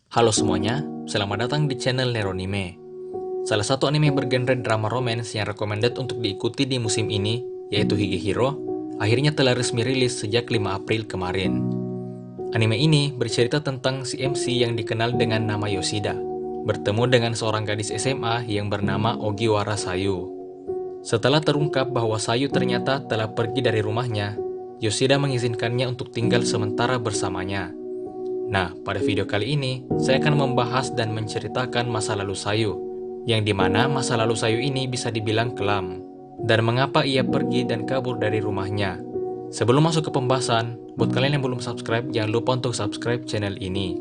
Halo semuanya, selamat datang di channel Neronime. Salah satu anime bergenre drama romance yang recommended untuk diikuti di musim ini, yaitu Higehiro, akhirnya telah resmi rilis sejak 5 April kemarin. Anime ini bercerita tentang si MC yang dikenal dengan nama Yoshida, bertemu dengan seorang gadis SMA yang bernama Ogiwara Sayu. Setelah terungkap bahwa Sayu ternyata telah pergi dari rumahnya, Yoshida mengizinkannya untuk tinggal sementara bersamanya. Nah, pada video kali ini, saya akan membahas dan menceritakan masa lalu Sayu, yang dimana masa lalu Sayu ini bisa dibilang kelam, dan mengapa ia pergi dan kabur dari rumahnya. Sebelum masuk ke pembahasan, buat kalian yang belum subscribe, jangan lupa untuk subscribe channel ini,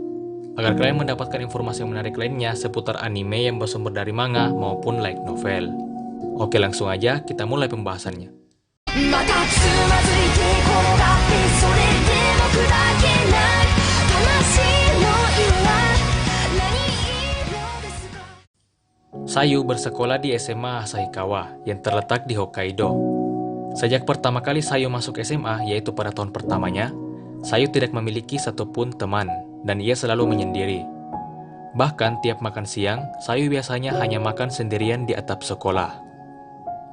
agar kalian mendapatkan informasi yang menarik lainnya seputar anime yang bersumber dari manga maupun light novel. Oke, langsung aja kita mulai pembahasannya. Sayu bersekolah di SMA Asahikawa yang terletak di Hokkaido. Sejak pertama kali Sayu masuk SMA, yaitu pada tahun pertamanya, Sayu tidak memiliki satupun teman, dan ia selalu menyendiri. Bahkan tiap makan siang, Sayu biasanya hanya makan sendirian di atap sekolah.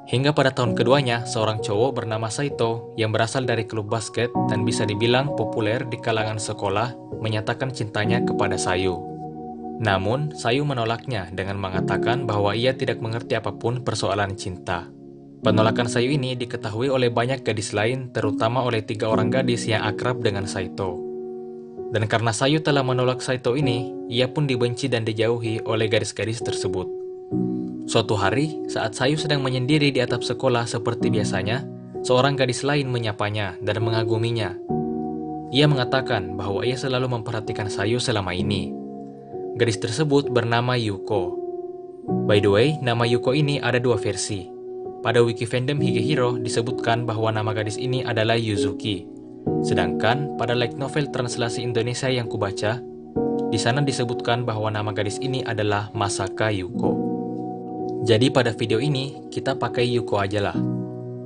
Hingga pada tahun keduanya, seorang cowok bernama Saito yang berasal dari klub basket dan bisa dibilang populer di kalangan sekolah menyatakan cintanya kepada Sayu. Namun, Sayu menolaknya dengan mengatakan bahwa ia tidak mengerti apapun persoalan cinta. Penolakan Sayu ini diketahui oleh banyak gadis lain, terutama oleh 3 orang gadis yang akrab dengan Saito. Dan karena Sayu telah menolak Saito ini, ia pun dibenci dan dijauhi oleh gadis-gadis tersebut. Suatu hari, saat Sayu sedang menyendiri di atap sekolah seperti biasanya, seorang gadis lain menyapanya dan mengaguminya. Ia mengatakan bahwa ia selalu memperhatikan Sayu selama ini. Gadis tersebut bernama Yuko. By the way, nama Yuko ini ada 2 versi. Pada wiki fandom Higehiro disebutkan bahwa nama gadis ini adalah Yuzuki. Sedangkan pada light novel translasi Indonesia yang kubaca, di sana disebutkan bahwa nama gadis ini adalah Masaka Yuko. Jadi pada video ini, kita pakai Yuko aja lah.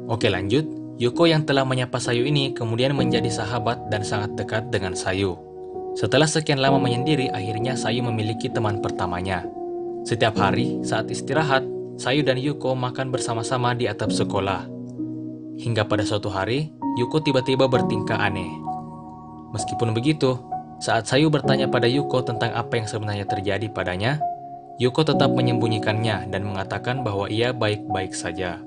Oke lanjut, Yuko yang telah menyapa Sayu ini kemudian menjadi sahabat dan sangat dekat dengan Sayu. Setelah sekian lama menyendiri, akhirnya Sayu memiliki teman pertamanya. Setiap hari, saat istirahat, Sayu dan Yuko makan bersama-sama di atap sekolah. Hingga pada suatu hari, Yuko tiba-tiba bertingkah aneh. Meskipun begitu, saat Sayu bertanya pada Yuko tentang apa yang sebenarnya terjadi padanya, Yuko tetap menyembunyikannya dan mengatakan bahwa ia baik-baik saja.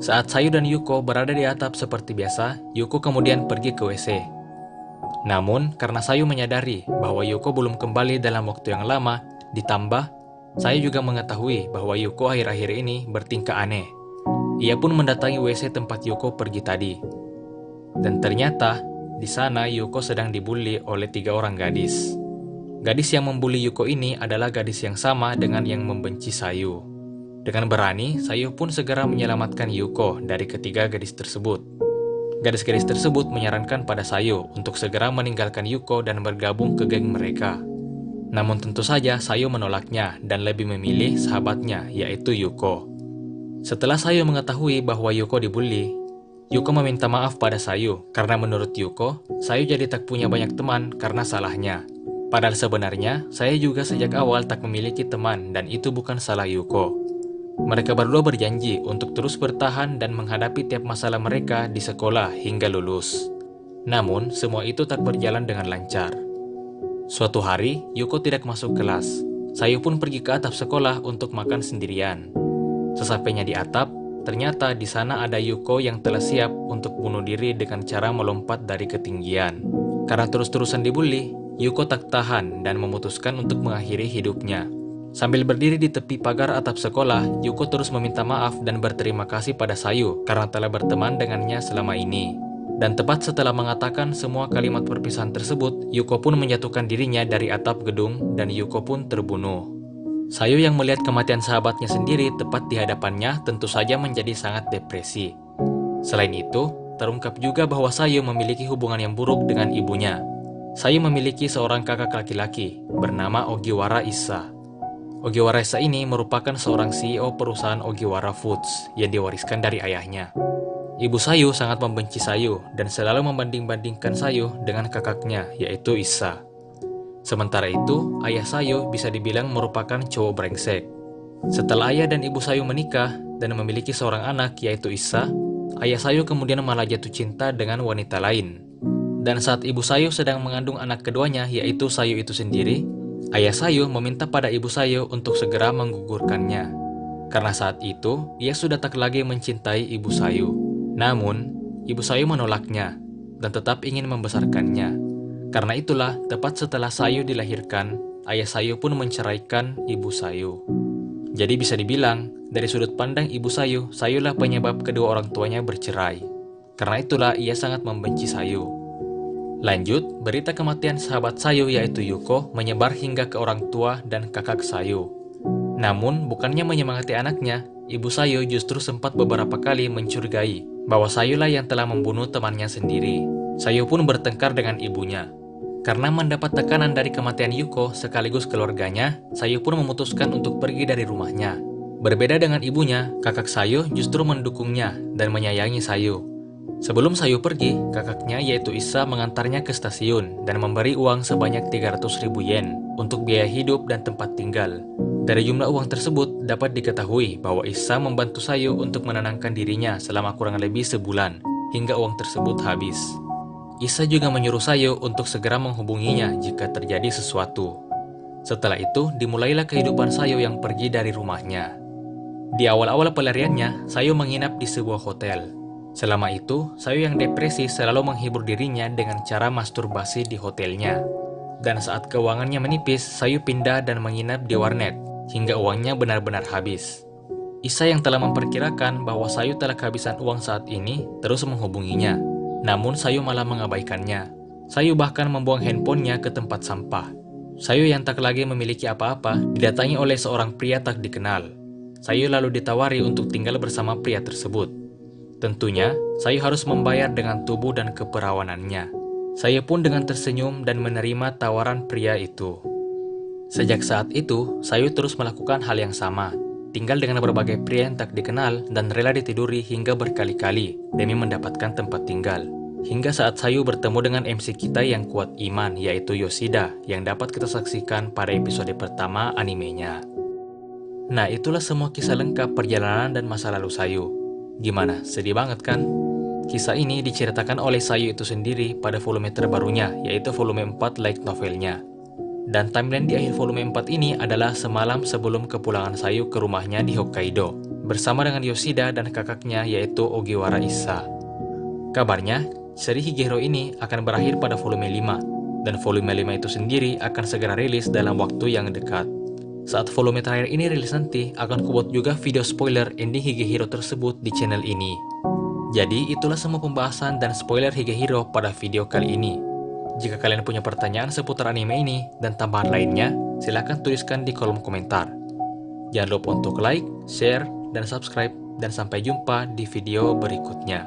Saat Sayu dan Yuko berada di atap seperti biasa, Yuko kemudian pergi ke WC. Namun, karena Sayu menyadari bahwa Yuko belum kembali dalam waktu yang lama, ditambah, Sayu juga mengetahui bahwa Yuko akhir-akhir ini bertingkah aneh. Ia pun mendatangi WC tempat Yuko pergi tadi. Dan ternyata, di sana Yuko sedang dibully oleh 3 orang gadis. Gadis yang membuli Yuko ini adalah gadis yang sama dengan yang membenci Sayu. Dengan berani, Sayu pun segera menyelamatkan Yuko dari ketiga gadis tersebut. Gadis-gadis tersebut menyarankan pada Sayu untuk segera meninggalkan Yuko dan bergabung ke geng mereka. Namun tentu saja Sayu menolaknya dan lebih memilih sahabatnya, yaitu Yuko. Setelah Sayu mengetahui bahwa Yuko dibully, Yuko meminta maaf pada Sayu karena menurut Yuko, Sayu jadi tak punya banyak teman karena salahnya. Padahal sebenarnya, saya juga sejak awal tak memiliki teman dan itu bukan salah Yuko. Mereka berdua berjanji untuk terus bertahan dan menghadapi tiap masalah mereka di sekolah hingga lulus. Namun, semua itu tak berjalan dengan lancar. Suatu hari, Yuko tidak masuk kelas. Sayu pun pergi ke atap sekolah untuk makan sendirian. Sesampainya di atap, ternyata di sana ada Yuko yang telah siap untuk bunuh diri dengan cara melompat dari ketinggian. Karena terus-terusan dibully, Yuko tak tahan dan memutuskan untuk mengakhiri hidupnya. Sambil berdiri di tepi pagar atap sekolah, Yuko terus meminta maaf dan berterima kasih pada Sayu karena telah berteman dengannya selama ini. Dan tepat setelah mengatakan semua kalimat perpisahan tersebut, Yuko pun menjatuhkan dirinya dari atap gedung dan Yuko pun terbunuh. Sayu yang melihat kematian sahabatnya sendiri tepat di hadapannya tentu saja menjadi sangat depresi. Selain itu, terungkap juga bahwa Sayu memiliki hubungan yang buruk dengan ibunya. Sayu memiliki seorang kakak laki-laki bernama Ogiwara Issa. Ogiwara Issa ini merupakan seorang CEO perusahaan Ogiwara Foods yang diwariskan dari ayahnya. Ibu Sayu sangat membenci Sayu dan selalu membanding-bandingkan Sayu dengan kakaknya, yaitu Issa. Sementara itu, ayah Sayu bisa dibilang merupakan cowok brengsek. Setelah ayah dan ibu Sayu menikah dan memiliki seorang anak yaitu Issa, ayah Sayu kemudian malah jatuh cinta dengan wanita lain. Dan saat ibu Sayu sedang mengandung anak keduanya yaitu Sayu itu sendiri, ayah Sayu meminta pada ibu Sayu untuk segera menggugurkannya. Karena saat itu, ia sudah tak lagi mencintai ibu Sayu. Namun, ibu Sayu menolaknya dan tetap ingin membesarkannya. Karena itulah, tepat setelah Sayu dilahirkan, ayah Sayu pun menceraikan ibu Sayu. Jadi bisa dibilang, dari sudut pandang ibu Sayu, Sayulah penyebab kedua orang tuanya bercerai. Karena itulah ia sangat membenci Sayu. Lanjut, berita kematian sahabat Sayu yaitu Yuko menyebar hingga ke orang tua dan kakak Sayu. Namun, bukannya menyemangati anaknya, ibu Sayu justru sempat beberapa kali mencurigai bahwa Sayulah yang telah membunuh temannya sendiri. Sayu pun bertengkar dengan ibunya. Karena mendapat tekanan dari kematian Yuko sekaligus keluarganya, Sayu pun memutuskan untuk pergi dari rumahnya. Berbeda dengan ibunya, kakak Sayu justru mendukungnya dan menyayangi Sayu. Sebelum Sayu pergi, kakaknya yaitu Issa mengantarnya ke stasiun dan memberi uang sebanyak 300.000 yen untuk biaya hidup dan tempat tinggal. Dari jumlah uang tersebut dapat diketahui bahwa Issa membantu Sayu untuk menenangkan dirinya selama kurang lebih sebulan hingga uang tersebut habis. Issa juga menyuruh Sayu untuk segera menghubunginya jika terjadi sesuatu. Setelah itu, dimulailah kehidupan Sayu yang pergi dari rumahnya. Di awal-awal pelariannya, Sayu menginap di sebuah hotel. Selama itu, Sayu yang depresi selalu menghibur dirinya dengan cara masturbasi di hotelnya. Dan saat keuangannya menipis, Sayu pindah dan menginap di warnet, hingga uangnya benar-benar habis. Issa yang telah memperkirakan bahwa Sayu telah kehabisan uang saat ini, terus menghubunginya. Namun Sayu malah mengabaikannya. Sayu bahkan membuang handphonenya ke tempat sampah. Sayu yang tak lagi memiliki apa-apa, didatangi oleh seorang pria tak dikenal. Sayu lalu ditawari untuk tinggal bersama pria tersebut. Tentunya, Sayu harus membayar dengan tubuh dan keperawanannya. Sayu pun dengan tersenyum dan menerima tawaran pria itu. Sejak saat itu, Sayu terus melakukan hal yang sama, tinggal dengan berbagai pria yang tak dikenal dan rela ditiduri hingga berkali-kali demi mendapatkan tempat tinggal. Hingga saat Sayu bertemu dengan MC kita yang kuat iman yaitu Yoshida yang dapat kita saksikan pada episode pertama animenya. Nah, itulah semua kisah lengkap perjalanan dan masa lalu Sayu. Gimana? Sedih banget kan? Kisah ini diceritakan oleh Sayu itu sendiri pada volume terbarunya yaitu volume 4 light novelnya. Dan timeline di akhir volume 4 ini adalah semalam sebelum kepulangan Sayu ke rumahnya di Hokkaido bersama dengan Yoshida dan kakaknya yaitu Ogiwara Issa. Kabarnya, seri Higehiro ini akan berakhir pada volume 5 dan volume 5 itu sendiri akan segera rilis dalam waktu yang dekat. Saat volume terakhir ini rilis nanti, akan kubuat juga video spoiler ending Higehiro tersebut di channel ini. Jadi, itulah semua pembahasan dan spoiler Higehiro pada video kali ini. Jika kalian punya pertanyaan seputar anime ini dan tambahan lainnya, silahkan tuliskan di kolom komentar. Jangan lupa untuk like, share, dan subscribe, dan sampai jumpa di video berikutnya.